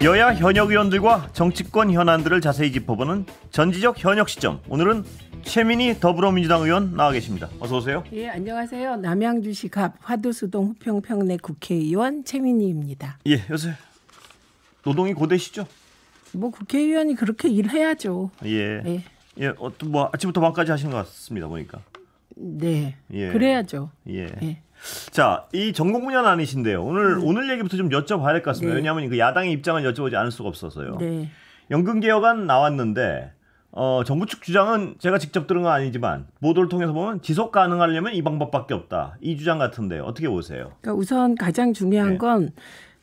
여야 현역 의원들과 정치권 현안들을 자세히 짚어보는 전지적 현역 시점. 오늘은 최민희 더불어민주당 의원 나와 계십니다. 어서 오세요. 예, 안녕하세요. 남양주시 갑 화두수동 후평평내 국회의원 최민희입니다. 예, 요새 노동이 고되시죠? 뭐 국회의원이 그렇게 일해야죠. 예. 예. 예, 뭐 아침부터 밤까지 하신 것 같습니다. 보니까. 네. 예. 그래야죠. 예. 예. 자, 이 전공 분야는 아니신데요. 오늘 얘기부터 좀 여쭤봐야 될 것 같습니다. 네. 왜냐하면 그 야당의 입장을 여쭤보지 않을 수가 없어서요. 네. 연금 개혁안 나왔는데 정부 측 주장은 제가 직접 들은 건 아니지만 보도를 통해서 보면 지속 가능하려면 이 방법밖에 없다. 이 주장 같은데 어떻게 보세요? 그러니까 우선 가장 중요한 네. 건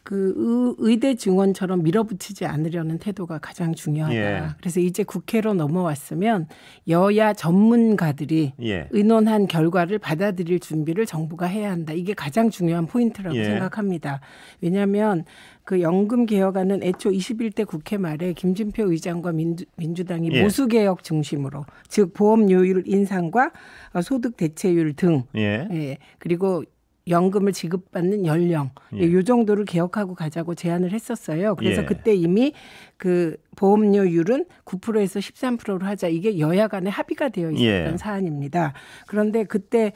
그 의대 증원처럼 밀어붙이지 않으려는 태도가 가장 중요하다. 예. 그래서 이제 국회로 넘어왔으면 여야 전문가들이 예. 의논한 결과를 받아들일 준비를 정부가 해야 한다. 이게 가장 중요한 포인트라고 예. 생각합니다. 왜냐하면 그 연금 개혁안은 애초 21대 국회 말에 김진표 의장과 민주당이 예. 모수개혁 중심으로, 즉 보험료율 인상과 소득 대체율 등 예. 그리고 연금을 지급받는 연령 이 정도를 개혁하고 가자고 제안을 했었어요. 그래서 그때 이미 그 보험료율은 9%에서 13%로 하자. 이게 여야 간에 합의가 되어 있었던 사안입니다. 그런데 그때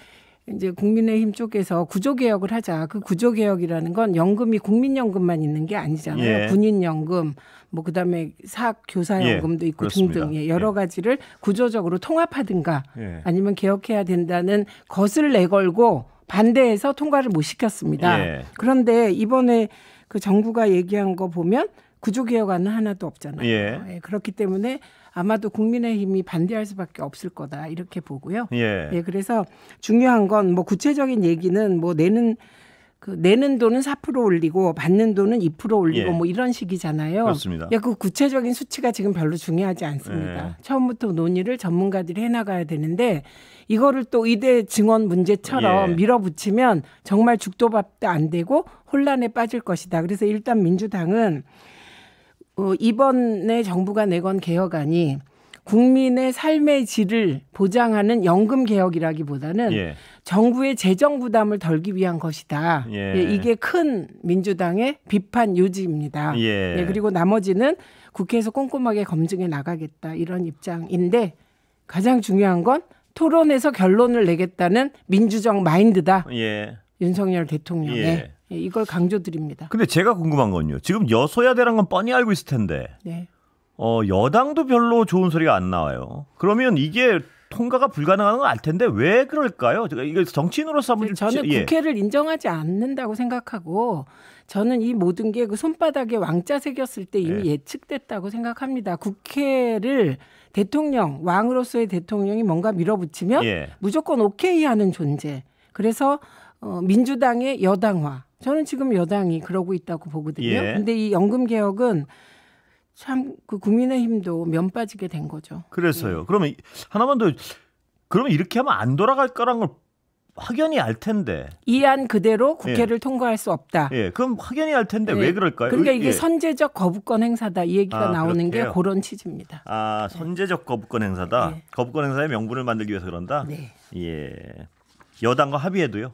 이제 국민의힘 쪽에서 구조개혁을 하자. 그 구조개혁이라는 건 연금이 국민연금만 있는 게 아니잖아요. 군인연금, 뭐 그다음에 사학교사연금도 있고 그렇습니다. 등등 여러 가지를 구조적으로 통합하든가 아니면 개혁해야 된다는 것을 내걸고 반대해서 통과를 못 시켰습니다. 그런데 이번에 그 정부가 얘기한 거 보면 구조개혁안은 하나도 없잖아요. 그렇기 때문에 아마도 국민의힘이 반대할 수밖에 없을 거다 이렇게 보고요. 그래서 중요한 건 뭐 구체적인 얘기는 뭐 내는 돈은 4% 올리고 받는 돈은 2% 올리고 뭐 이런 식이잖아요. 그렇습니다. 그 구체적인 수치가 지금 별로 중요하지 않습니다. 처음부터 논의를 전문가들이 해나가야 되는데 이거를 또 의대 증원 문제처럼 밀어붙이면 정말 죽도 밥도 안 되고 혼란에 빠질 것이다. 그래서 일단 민주당은 이번에 정부가 내건 개혁안이 국민의 삶의 질을 보장하는 연금 개혁이라기보다는 정부의 재정 부담을 덜기 위한 것이다. 이게 큰 민주당의 비판 요지입니다. 그리고 나머지는 국회에서 꼼꼼하게 검증해 나가겠다 이런 입장인데 가장 중요한 건 토론에서 결론을 내겠다는 민주적 마인드다. 윤석열 대통령의. 이걸 강조드립니다. 근데 제가 궁금한 건요. 지금 여소야대란 건 뻔히 알고 있을 텐데 여당도 별로 좋은 소리가 안 나와요. 그러면 이게 통과가 불가능한 건 알 텐데 왜 그럴까요? 이거 정치인으로서 한번 저는 국회를 인정하지 않는다고 생각하고 저는 이 모든 게 그 손바닥에 왕자 새겼을 때 이미 예측됐다고 생각합니다. 국회를 대통령, 왕으로서의 대통령이 뭔가 밀어붙이면 무조건 오케이 하는 존재. 그래서 민주당의 여당화. 저는 지금 여당이 그러고 있다고 보거든요. 근데 이 연금 개혁은 참 그 국민의힘도 면 빠지게 된 거죠. 그래서요. 그러면 하나만 더, 그러면 이렇게 하면 안 돌아갈 거란 걸 확연히 알 텐데. 이 안 그대로 국회를 통과할 수 없다. 그럼 확연히 알 텐데 왜 그럴까요? 그러니까 이게 선제적 거부권 행사다. 이 얘기가 나오는 게 그런 취지입니다. 선제적 거부권 행사다. 거부권 행사의 명분을 만들기 위해서 그런다. 여당과 합의해도요?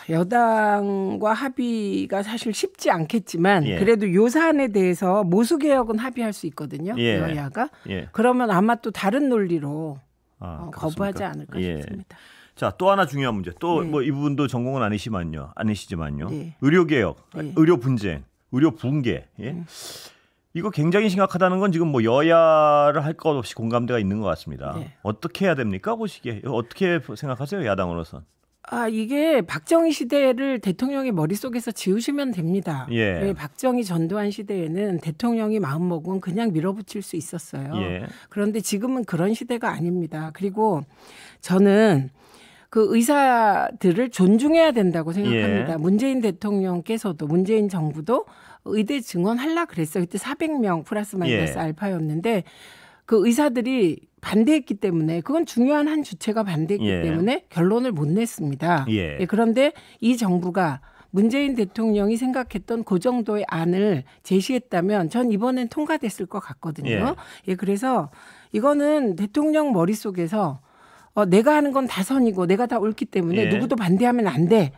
여당과 합의가 사실 쉽지 않겠지만 그래도 요 사안에 대해서 모수개혁은 합의할 수 있거든요. 여야가. 그러면 아마 또 다른 논리로 거부하지 않을까 싶습니다. 자, 또 하나 중요한 문제. 또 뭐 이 부분도 전공은 아니시지만요. 의료개혁, 의료 분쟁, 의료 붕괴. 이거 굉장히 심각하다는 건 지금 뭐 여야를 할 것 없이 공감대가 있는 것 같습니다. 어떻게 해야 됩니까? 보시기에. 어떻게 생각하세요? 야당으로선. 이게 박정희 시대를 대통령의 머릿속에서 지우시면 됩니다. 박정희 전두환 시대에는 대통령이 마음먹으면 그냥 밀어붙일 수 있었어요. 그런데 지금은 그런 시대가 아닙니다. 그리고 저는 그 의사들을 존중해야 된다고 생각합니다. 문재인 대통령께서도 문재인 정부도 의대 증원하려고 그랬어요. 그때 400명 플러스 마이너스 알파였는데 그 의사들이 반대했기 때문에 그건 중요한 한 주체가 반대했기 때문에 결론을 못 냈습니다. 그런데 이 정부가 문재인 대통령이 생각했던 그 정도의 안을 제시했다면 전 이번엔 통과됐을 것 같거든요. 그래서 이거는 대통령 머릿속에서 내가 하는 건 다 선이고 내가 다 옳기 때문에 누구도 반대하면 안 돼.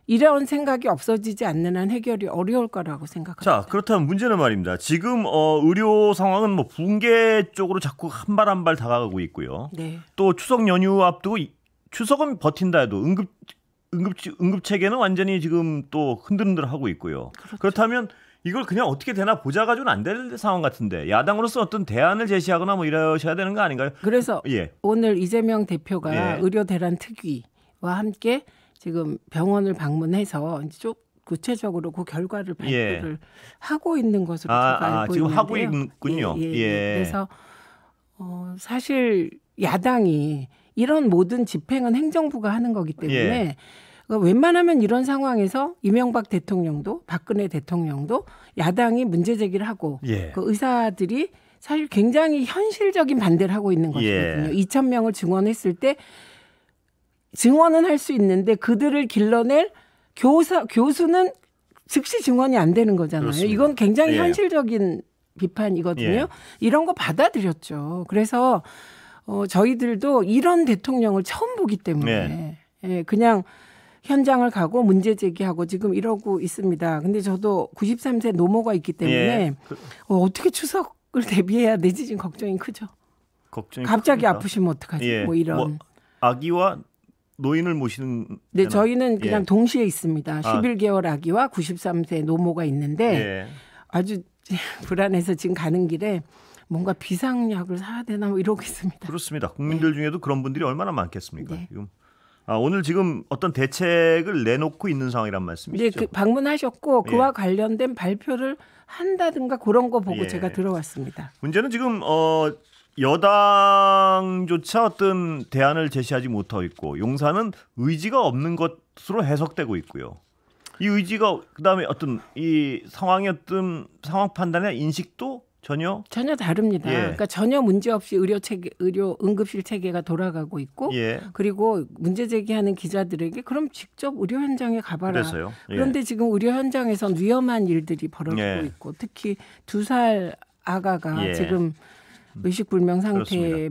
이런 생각이 없어지지 않는 한 해결이 어려울 거라고 생각합니다. 자, 그렇다면 문제는 말입니다. 지금 의료 상황은 뭐 붕괴 쪽으로 자꾸 한 발 한 발 다가가고 있고요. 네. 또 추석 연휴 앞두고 추석은 버틴다 해도 응급 체계는 완전히 지금 또 흔들흔들하고 있고요. 그렇죠. 그렇다면 이걸 그냥 어떻게 되나 보자 가지고는 안 될 상황 같은데 야당으로서 어떤 대안을 제시하거나 뭐 이러셔야 되는 거 아닌가요? 그래서 오늘 이재명 대표가 의료 대란 특위와 함께 지금 병원을 방문해서 이제 좀 구체적으로 그 결과를 발표를 하고 있는 것으로 제가 알고 지금 있는데요. 하고 있군요. 그래서 사실 야당이 이런 모든 집행은 행정부가 하는 거기 때문에 웬만하면 이런 상황에서 이명박 대통령도 박근혜 대통령도 야당이 문제 제기를 하고 그 의사들이 사실 굉장히 현실적인 반대를 하고 있는 것이거든요. 2,000명을 증원했을 때 증언은 할 수 있는데 그들을 길러낼 교수는 즉시 증언이 안 되는 거잖아요. 그렇습니다. 이건 굉장히 현실적인 비판이거든요. 이런 거 받아들였죠. 그래서 저희들도 이런 대통령을 처음 보기 때문에 그냥 현장을 가고 문제 제기하고 지금 이러고 있습니다. 근데 저도 93세 노모가 있기 때문에 어떻게 추석을 대비해야 되지 지금 걱정이 크죠. 갑자기 큽니까? 아프시면 어떡하지? 뭐 이런. 뭐 아기와 노인을 모시는. 네, 저희는 그냥 동시에 있습니다. 11개월 아기와 93세 노모가 있는데 아주 불안해서 지금 가는 길에 뭔가 비상약을 사야 되나 뭐 이러고 있습니다. 그렇습니다. 국민들 중에도 그런 분들이 얼마나 많겠습니까? 지금. 오늘 지금 어떤 대책을 내놓고 있는 상황이란 말씀이시죠? 네, 방문하셨고 그와 관련된 발표를 한다든가 그런 거 보고 제가 들어왔습니다. 문제는 지금 여당조차 어떤 대안을 제시하지 못하고 있고 용산은 의지가 없는 것으로 해석되고 있고요. 이 의지가 그다음에 어떤 이 상황의 어떤 상황 판단의 인식도 전혀 다릅니다. 그러니까 전혀 문제 없이 의료 응급실 체계가 돌아가고 있고 그리고 문제 제기하는 기자들에게 그럼 직접 의료 현장에 가봐라. 그래서요. 그런데 지금 의료 현장에선 위험한 일들이 벌어지고 있고 특히 2살 아가가 지금 의식불명 상태에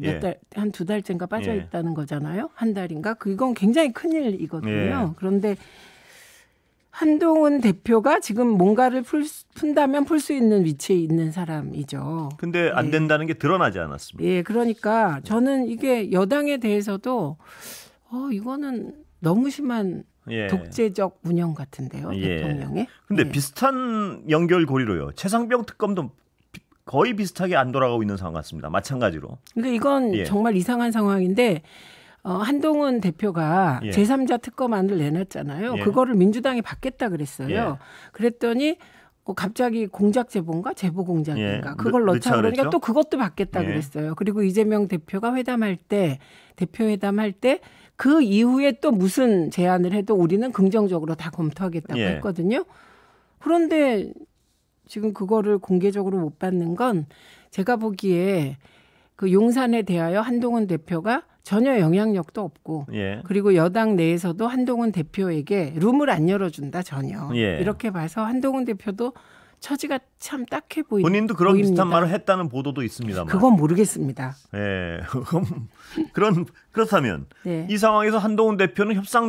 한 2달째인가 빠져 있다는 거잖아요. 한 달인가? 이건 굉장히 큰일이거든요. 그런데 한동훈 대표가 지금 뭔가를 푼다면 풀 수 있는 위치에 있는 사람이죠. 근데 안 된다는 게 드러나지 않았습니다. 그러니까 저는 이게 여당에 대해서도 이거는 너무 심한 독재적 운영 같은데요. 대통령의. 근데 비슷한 연결고리로요. 최상병 특검도 거의 비슷하게 안 돌아가고 있는 상황 같습니다. 마찬가지로. 근데 이건 정말 이상한 상황인데 한동훈 대표가 제3자 특검안을 내놨잖아요. 그거를 민주당이 받겠다 그랬어요. 그랬더니 갑자기 공작 제보인가 제보 공작인가 그걸 넣자 그러니까 또 그것도 받겠다 그랬어요. 그리고 이재명 대표가 대표 회담할 때 그 이후에 또 무슨 제안을 해도 우리는 긍정적으로 다 검토하겠다고 했거든요. 그런데 지금 그거를 공개적으로 못 받는 건 제가 보기에 그 용산에 대하여 한동훈 대표가 전혀 영향력도 없고 그리고 여당 내에서도 한동훈 대표에게 룸을 안 열어준다 전혀 이렇게 봐서 한동훈 대표도 처지가 참 딱해 보입니다. 본인도 그런 비슷한 말을 했다는 보도도 있습니다만 그건 모르겠습니다. 그렇다면 이 상황에서 한동훈 대표는 협상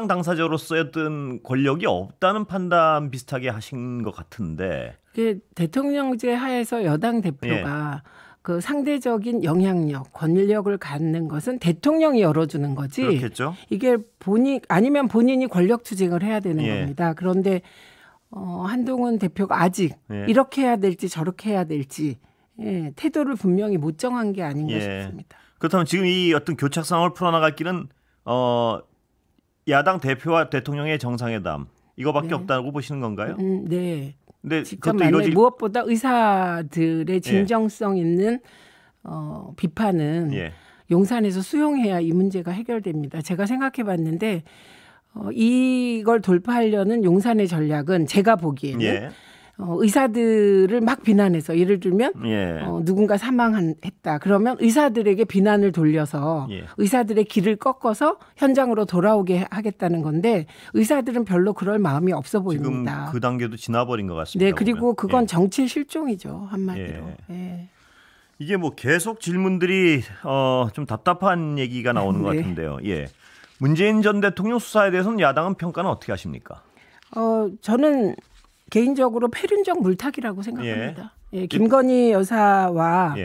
당사자로서의 어떤 권력이 없다는 판단 비슷하게 하신 것 같은데 대통령제 하에서 여당 대표가 그 상대적인 영향력, 권력을 갖는 것은 대통령이 열어주는 거지. 그렇겠죠. 이게 아니면 본인이 권력 투쟁을 해야 되는 겁니다. 그런데 한동훈 대표가 아직 이렇게 해야 될지 저렇게 해야 될지 태도를 분명히 못 정한 게 아닌가 싶습니다. 그렇다면 지금 이 어떤 교착 상황을 풀어나갈 길은 야당 대표와 대통령의 정상회담 이거밖에 없다고 보시는 건가요? 네. 근데 직접 무엇보다 의사들의 진정성 있는 비판은 용산에서 수용해야 이 문제가 해결됩니다. 제가 생각해봤는데 이걸 돌파하려는 용산의 전략은 제가 보기에는 의사들을 막 비난해서 예를 들면 누군가 사망했다. 그러면 의사들에게 비난을 돌려서 의사들의 길을 꺾어서 현장으로 돌아오게 하겠다는 건데 의사들은 별로 그럴 마음이 없어 보입니다. 지금 그 단계도 지나버린 것 같습니다. 네, 그리고 그건 정치의 실종이죠. 한마디로. 이게 뭐 계속 질문들이 좀 답답한 얘기가 나오는 것 같은데요. 문재인 전 대통령 수사에 대해서는 야당은 평가는 어떻게 하십니까? 저는 개인적으로 패륜적 물타기라고 생각합니다. 예, 김건희 여사와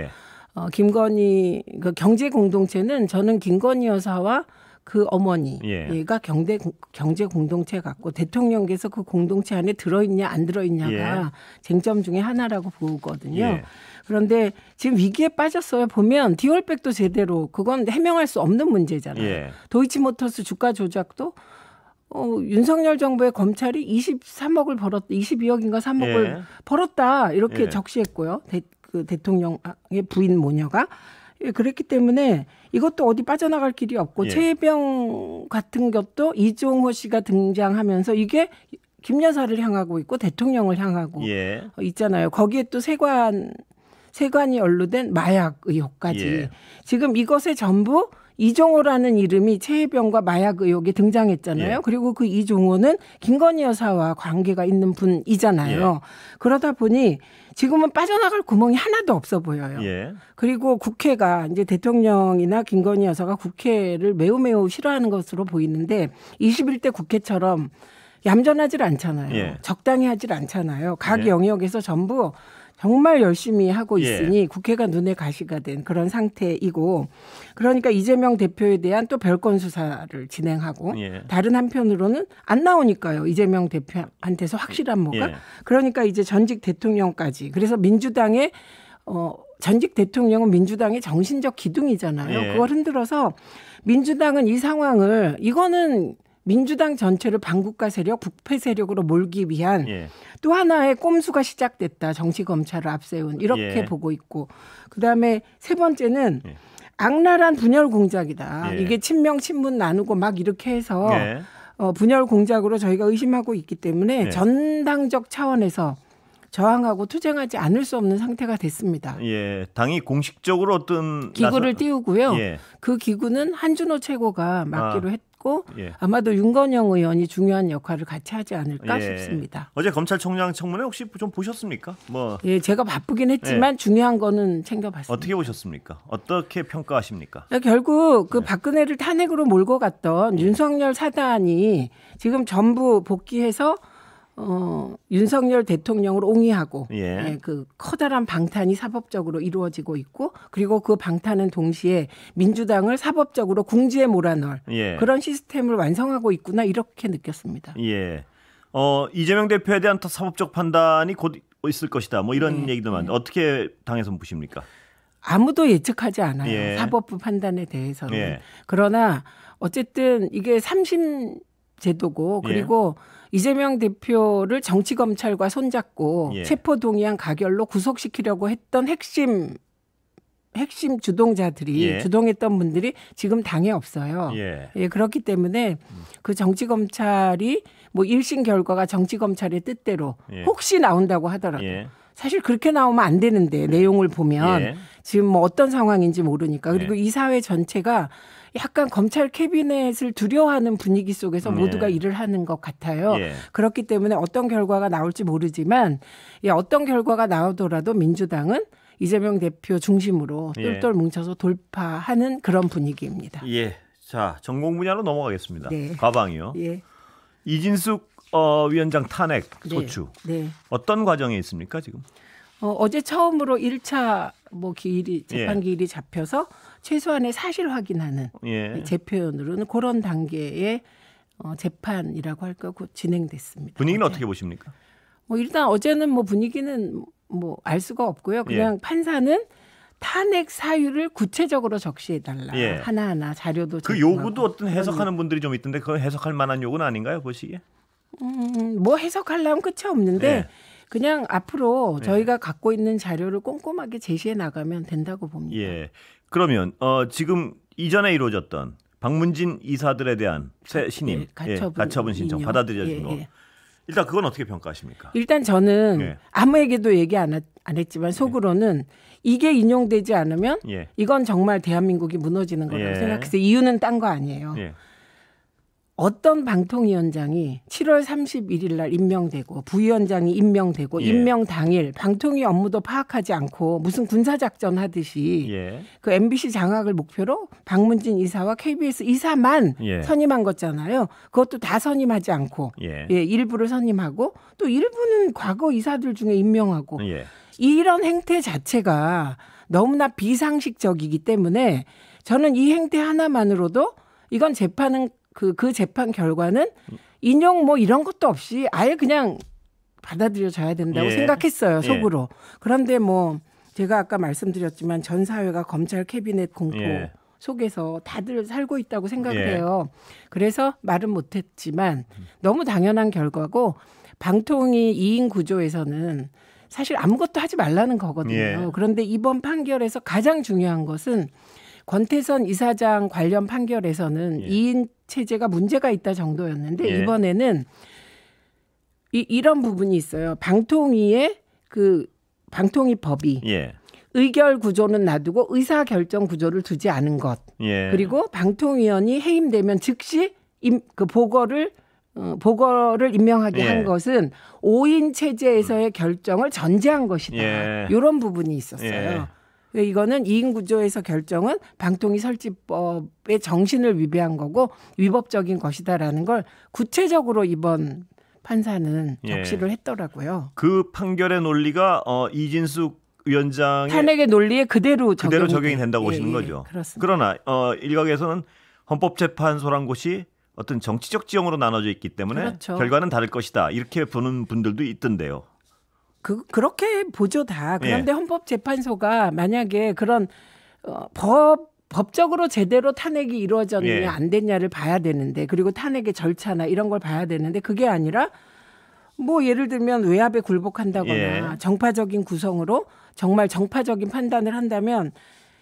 김건희 그 경제 공동체는 저는 김건희 여사와 그 어머니가 경제 공동체 같고 대통령께서 그 공동체 안에 들어있냐 안 들어있냐가 쟁점 중에 하나라고 보거든요. 그런데 지금 위기에 빠졌어요. 보면 디올백도 제대로 그건 해명할 수 없는 문제잖아요. 도이치모터스 주가 조작도 윤석열 정부의 검찰이 23억을 벌었다. 22억인가 3억을 벌었다. 이렇게 적시했고요. 그 대통령의 부인 모녀가. 그랬기 때문에 이것도 어디 빠져나갈 길이 없고 최혜병 같은 것도 이종호 씨가 등장하면서 이게 김 여사를 향하고 있고 대통령을 향하고 있잖아요. 거기에 또 세관이 연루된 마약 의혹까지. 지금 이것에 전부 이종호라는 이름이 최혜병과 마약 의혹에 등장했잖아요. 그리고 그 이종호는 김건희 여사와 관계가 있는 분이잖아요. 그러다 보니 지금은 빠져나갈 구멍이 하나도 없어 보여요. 그리고 국회가 이제 대통령이나 김건희 여사가 국회를 매우 싫어하는 것으로 보이는데 21대 국회처럼 얌전하질 않잖아요. 적당히 하질 않잖아요. 각 영역에서 전부 정말 열심히 하고 있으니 국회가 눈에 가시가 된 그런 상태이고 그러니까 이재명 대표에 대한 또 별건 수사를 진행하고 다른 한편으로는 안 나오니까요. 이재명 대표한테서 확실한 뭐가. 그러니까 이제 전직 대통령까지. 그래서 민주당의 전직 대통령은 민주당의 정신적 기둥이잖아요. 그걸 흔들어서 민주당은 이 상황을 이거는 민주당 전체를 반국가 세력, 부패 세력으로 몰기 위한 또 하나의 꼼수가 시작됐다. 정치검찰을 앞세운 이렇게 보고 있고 그다음에 세 번째는 악랄한 분열 공작이다. 이게 친명 친문 나누고 막 이렇게 해서 분열 공작으로 저희가 의심하고 있기 때문에 전당적 차원에서 저항하고 투쟁하지 않을 수 없는 상태가 됐습니다. 당이 공식적으로 어떤 기구를 띄우고요. 그 기구는 한준호 최고가 맡기로 했고 아마도 윤건영 의원이 중요한 역할을 같이 하지 않을까 싶습니다. 어제 검찰총장 청문회 혹시 좀 보셨습니까? 제가 바쁘긴 했지만 중요한 거는 챙겨봤습니다. 어떻게 보셨습니까? 어떻게 평가하십니까? 결국 그 박근혜를 탄핵으로 몰고 갔던 윤석열 사단이 지금 전부 복귀해서 윤석열 대통령을 옹이하고 그 커다란 방탄이 사법적으로 이루어지고 있고 그리고 그 방탄은 동시에 민주당을 사법적으로 궁지에 몰아넣을 그런 시스템을 완성하고 있구나 이렇게 느꼈습니다. 이재명 대표에 대한 사법적 판단이 곧 있을 것이다. 뭐 이런 얘기도 많은데 어떻게 당에서 보십니까? 아무도 예측하지 않아요. 사법부 판단에 대해서는. 그러나 어쨌든 이게 3심 제도고 그리고 이재명 대표를 정치검찰과 손잡고 체포동의안 가결로 구속시키려고 했던 핵심 주동자들이 주동했던 분들이 지금 당에 없어요. 그렇기 때문에 그 정치검찰이 뭐 1심 결과가 정치검찰의 뜻대로 혹시 나온다고 하더라도 사실 그렇게 나오면 안 되는데 내용을 보면 지금 뭐 어떤 상황인지 모르니까 그리고 이 사회 전체가 약간 검찰 캐비넷을 두려워하는 분위기 속에서 모두가 일을 하는 것 같아요. 그렇기 때문에 어떤 결과가 나올지 모르지만 어떤 결과가 나오더라도 민주당은 이재명 대표 중심으로 똘똘 뭉쳐서 돌파하는 그런 분위기입니다. 자, 전공 분야로 넘어가겠습니다. 가방이요. 이진숙 위원장 탄핵 소추. 어떤 과정에 있습니까 지금? 어제 처음으로 1차 재판 기일이 잡혀서 최소한의 사실 확인하는 제 표현으로는 그런 단계의 재판이라고 할까 진행됐습니다. 분위기는 어떻게 보십니까? 일단 어제는 분위기는 알 수가 없고요. 그냥 판사는 탄핵 사유를 구체적으로 적시해달라. 하나하나 자료도 그 요구도 어떤 해석하는 분들이 좀 있던데 그건 해석할 만한 요구는 아닌가요 보시기에? 해석하려면 끝이 없는데 그냥 앞으로 저희가 갖고 있는 자료를 꼼꼼하게 제시해 나가면 된다고 봅니다. 그러면 지금 이전에 이루어졌던 박문진 이사들에 대한 새 신임 가처분 신청 받아들여진 거 일단 그건 어떻게 평가하십니까? 일단 저는 아무에게도 얘기 안 했지만 속으로는 이게 인용되지 않으면 이건 정말 대한민국이 무너지는 거라고 생각해서 이유는 딴 거 아니에요. 어떤 방통위원장이 7월 31일 날 임명되고 부위원장이 임명되고 임명 당일 방통위 업무도 파악하지 않고 무슨 군사작전 하듯이 그 MBC 장악을 목표로 박문진 이사와 KBS 이사만 선임한 거잖아요. 그것도 다 선임하지 않고 일부를 선임하고 또 일부는 과거 이사들 중에 임명하고 이런 행태 자체가 너무나 비상식적이기 때문에 저는 이 행태 하나만으로도 이건 재판은 그 재판 결과는 인용 뭐 이런 것도 없이 아예 그냥 받아들여져야 된다고 생각했어요, 속으로. 그런데 뭐 제가 아까 말씀드렸지만 전 사회가 검찰 캐비넷 공포 속에서 다들 살고 있다고 생각해요. 그래서 말은 못했지만 너무 당연한 결과고 방통위 2인 구조에서는 사실 아무것도 하지 말라는 거거든요. 그런데 이번 판결에서 가장 중요한 것은 권태선 이사장 관련 판결에서는 2인 체제가 문제가 있다 정도였는데 이번에는 이런 부분이 있어요. 방통위의 그 방통위 법이 의결 구조는 놔두고 의사 결정 구조를 두지 않은 것. 그리고 방통위원이 해임되면 즉시 그 보고를 임명하게 한 것은 5인 체제에서의 결정을 전제한 것이다. 이런 부분이 있었어요. 이거는 2인 구조에서 결정은 방통위 설치법의 정신을 위배한 거고 위법적인 것이다라는 걸 구체적으로 이번 판사는 적시를 했더라고요. 그 판결의 논리가 이진숙 위원장의 탄핵의 논리에 그대로 적용이 된다고 보시는 거죠. 그렇습니다. 그러나 일각에서는 헌법재판소란 곳이 어떤 정치적 지형으로 나눠져 있기 때문에 결과는 다를 것이다. 이렇게 보는 분들도 있던데요. 그렇게 보죠 다. 그런데 헌법재판소가 만약에 그런 법적으로 제대로 탄핵이 이루어졌느냐 안 됐냐를 봐야 되는데 그리고 탄핵의 절차나 이런 걸 봐야 되는데 그게 아니라 뭐 예를 들면 외압에 굴복한다거나 정파적인 구성으로 정말 정파적인 판단을 한다면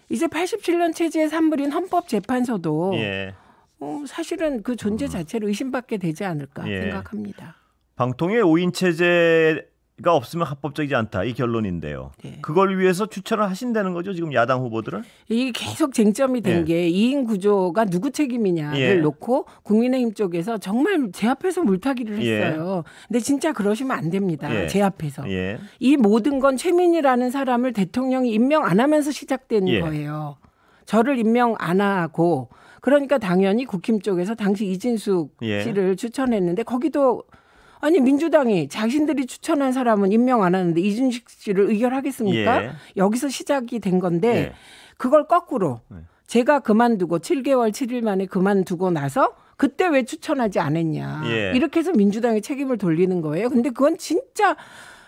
이제 87년 체제의 산물인 헌법재판소도 사실은 그 존재 자체를 의심받게 되지 않을까 생각합니다. 방통위의 5인 체제가 없으면 합법적이지 않다 이 결론인데요. 그걸 위해서 추천을 하신다는 거죠 지금 야당 후보들은? 이게 계속 쟁점이 된 게 2인 구조가 누구 책임이냐를 놓고 국민의힘 쪽에서 정말 제 앞에서 물타기를 했어요. 근데 진짜 그러시면 안 됩니다. 제 앞에서. 이 모든 건 최민희라는 사람을 대통령이 임명 안 하면서 시작된 거예요. 저를 임명 안 하고 그러니까 당연히 국힘 쪽에서 당시 이진숙 씨를 추천했는데 거기도 아니 민주당이 자신들이 추천한 사람은 임명 안 하는데 이준식 씨를 의결하겠습니까? 여기서 시작이 된 건데 그걸 거꾸로 제가 그만두고 7개월 7일 만에 그만두고 나서 그때 왜 추천하지 않았냐. 이렇게 해서 민주당의 책임을 돌리는 거예요. 근데 그건 진짜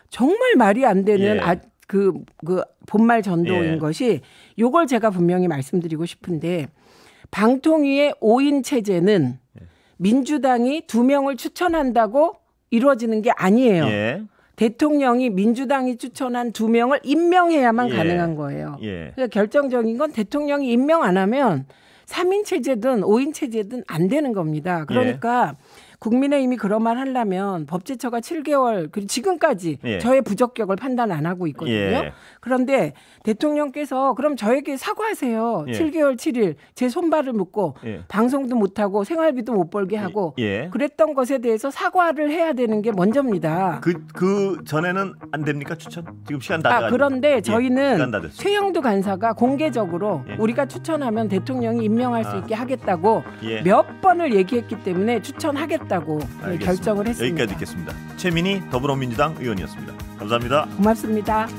정말 말이 안 되는 그 본말 전도인 것이 요걸 제가 분명히 말씀드리고 싶은데 방통위의 5인 체제는 민주당이 2명을 추천한다고 이루어지는 게 아니에요. 대통령이 민주당이 추천한 2명을 임명해야만 가능한 거예요. 그러니까 결정적인 건 대통령이 임명 안 하면 3인 체제든 5인 체제든 안 되는 겁니다. 그러니까 국민의힘이 그런 말 하려면 법제처가 7개월 그리고 지금까지 저의 부적격을 판단 안 하고 있거든요. 그런데 대통령께서 그럼 저에게 사과하세요. 7개월 7일 제 손발을 묶고 방송도 못하고 생활비도 못 벌게 하고 그랬던 것에 대해서 사과를 해야 되는 게 먼저입니다. 그 전에는 안 됩니까 추천? 지금 시간 다 돼가지고. 그런데 저희는 최영두 간사가 공개적으로 우리가 추천하면 대통령이 임명할 수 있게 하겠다고 몇 번을 얘기했기 때문에 추천하겠다고 결정을 했습니다. 여기까지 듣겠습니다. 최민희 더불어민주당 의원이었습니다. 감사합니다. 고맙습니다.